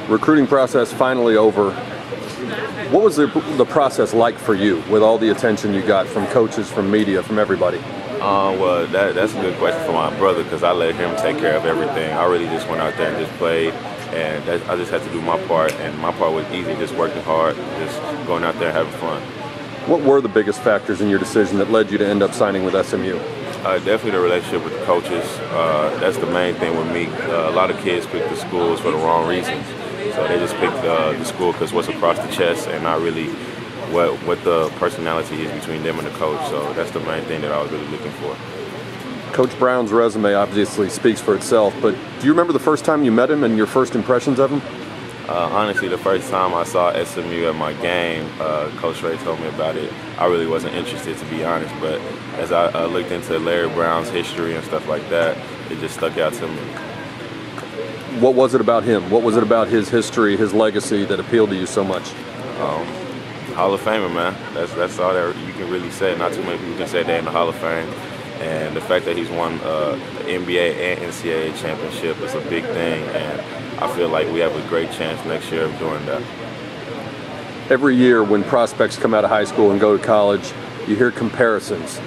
Recruiting process finally over. What was the process like for you with all the attention you got from coaches, from media, from everybody? Well, that's a good question for my brother because I let him take care of everything. I really just went out there and just played, and I just had to do my part, and my part was easy, just working hard, just going out there and having fun. What were the biggest factors in your decision that led you to end up signing with SMU? Definitely the relationship with the coaches. That's the main thing with me. A lot of kids pick the schools for the wrong reasons. So they just picked the school because what's across the chest and not really what the personality is between them and the coach. So that's the main thing that I was really looking for. Coach Brown's resume obviously speaks for itself, but do you remember the first time you met him and your first impressions of him? Honestly, the first time I saw SMU at my game, Coach Ray told me about it. I really wasn't interested, to be honest, but as I looked into Larry Brown's history and stuff like that, it just stuck out to me. What was it about him? What was it about his history, his legacy that appealed to you so much? Hall of Famer, man. That's all that you can really say. Not too many people can say that in the Hall of Fame. And the fact that he's won the NBA and NCAA championship is a big thing. And I feel like we have a great chance next year of doing that. Every year when prospects come out of high school and go to college, you hear comparisons.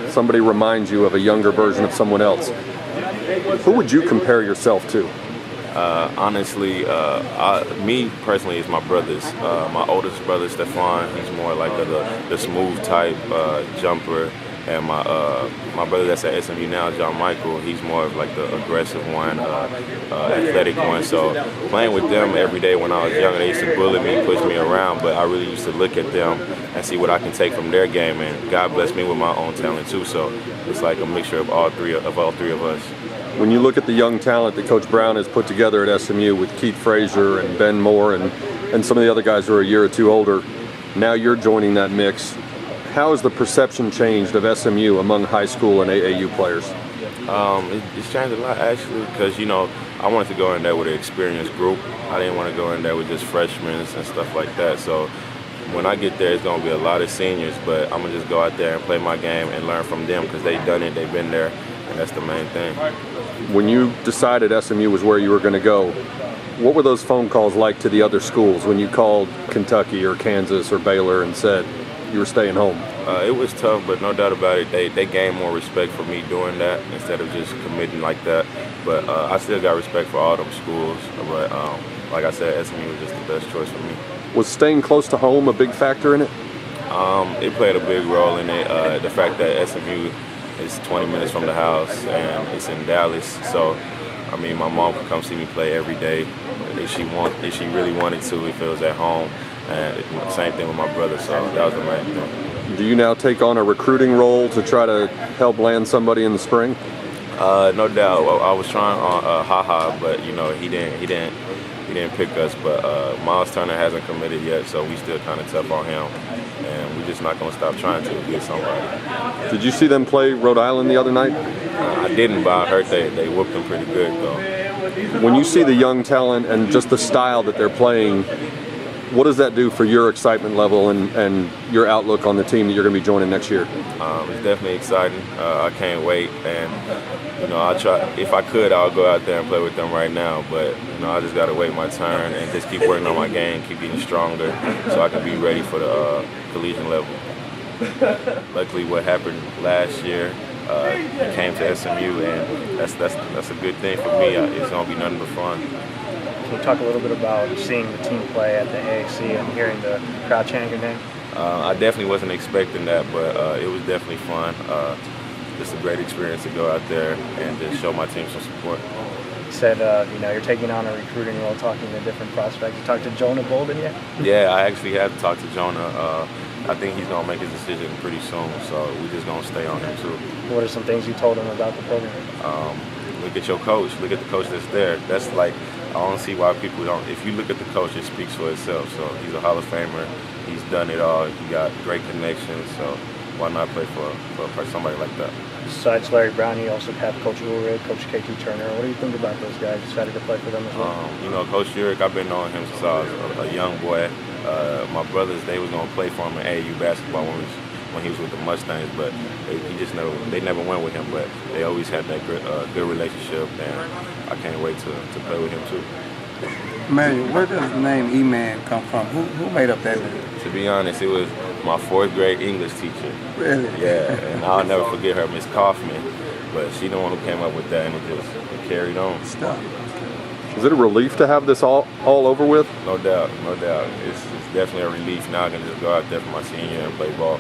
Somebody reminds you of a younger version of someone else. Who would you compare yourself to? Honestly, me personally is my brothers. My oldest brother, Stefan, he's more like the smooth type jumper. And my brother that's at SMU now, John Michael, he's more of like the aggressive one, athletic one. So playing with them every day when I was younger, they used to bully me, push me around, but I really used to look at them and see what I can take from their game. And God blessed me with my own talent too. So it's like a mixture of all three of us. When you look at the young talent that Coach Brown has put together at SMU with Keith Frazier and Ben Moore and some of the other guys who are a year or two older, now you're joining that mix. How has the perception changed of SMU among high school and AAU players? It's changed a lot, actually, because, I wanted to go in there with an experienced group. I didn't want to go in there with just freshmen and stuff like that. So when I get there, it's going to be a lot of seniors, but I'm going to just go out there and play my game and learn from them because they've done it, they've been there, and that's the main thing. When you decided SMU was where you were going to go, what were those phone calls like to the other schools when you called Kentucky or Kansas or Baylor and said you were staying home? It was tough, but no doubt about it, they gained more respect for me doing that instead of just committing like that. But I still got respect for all them schools. But like I said, SMU was just the best choice for me. Was staying close to home a big factor in it? It played a big role in it. The fact that SMU is 20 minutes from the house and it's in Dallas. So, my mom could come see me play every day if she really wanted to, if it was at home. And same thing with my brother, so that was the main thing. Do you now take on a recruiting role to try to help land somebody in the spring? No doubt. I was trying on Haha, but he didn't pick us. But Miles Turner hasn't committed yet, so we still kind of tough on him, and we're just not going to stop trying to get somebody. Did you see them play Rhode Island the other night? I didn't, but I heard they whooped them pretty good, though. When you see the young talent and just the style that they're playing, what does that do for your excitement level and your outlook on the team that you're going to be joining next year? It's definitely exciting. I can't wait, and I'll try. If I could, I'll go out there and play with them right now. But I just got to wait my turn and just keep working on my game, keep getting stronger, so I can be ready for the collegiate level. Luckily, what happened last year came to SMU, and that's a good thing for me. It's going to be nothing but fun. Can you talk a little bit about seeing the team play at the AAC and hearing the crowd chanting your name? I definitely wasn't expecting that, but it was definitely fun. Just a great experience to go out there and just show my team some support. You said, you're taking on a recruiting role, talking to different prospects. You talked to Jonah Bolden yet? Yeah, I actually have talked to Jonah. I think he's going to make his decision pretty soon, so we're just going to stay on him too. What are some things you told him about the program? Look at your coach. Look at the coach that's there. That's like, I don't see why people don't. If you look at the coach, it speaks for itself. So he's a Hall of Famer. He's done it all. He got great connections. So why not play for somebody like that? Besides Larry Brown, you also have Coach Ulrich, Coach KT Turner. What do you think about those guys? Decided to play for them as well? Coach Ulrich, I've been knowing him since I was a young boy. My brothers, they was gonna play for him in AAU basketball when he was with the Mustangs, but they never went with him. But they always had that good relationship, and I can't wait to play with him too. Emmanuel, where does the name E-Man come from? Who made up that name? To be honest, it was my 4th grade English teacher. Really? Yeah, and I'll never forget her, Miss Kaufman. But she the one who came up with that, and it carried on. Stuff. Is it a relief to have this all over with? No doubt, no doubt. It's definitely a relief. Now I can just go out there for my senior year and play ball.